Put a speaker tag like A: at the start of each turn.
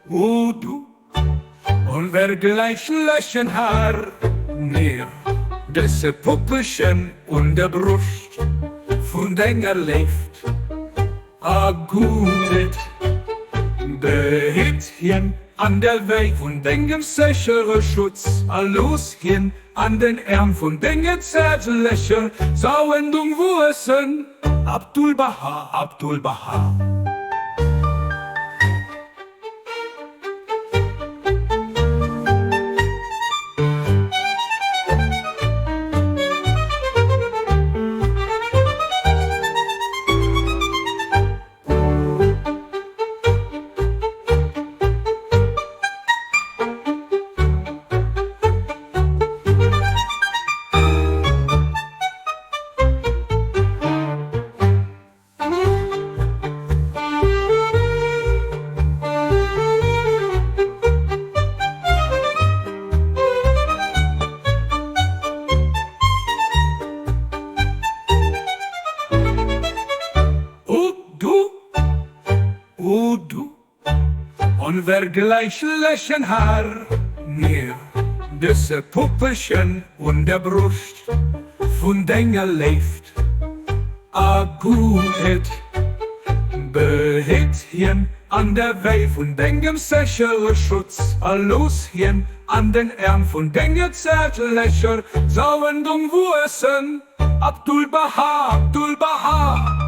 A: Du und wer gleich löchen Haar mir desse Puppechen und der Brust von deiner leeft a gutet Behitchen an der Weg von deinem sichere Schutz a losgehen an den Ärm von deinem Zärtlichen sauen dung Wursen Abdul Baha, Abdul Baha. Du und wer gleich löchen Haar mir desse Puppechen und der Brust von deiner leeft a gutet Behitchen an der Weg von deinem sichere Schutz a losgehen an den Ärm von deiner Zärtlichen sauen dung Wursen Abdul Baha, Abdul Baha.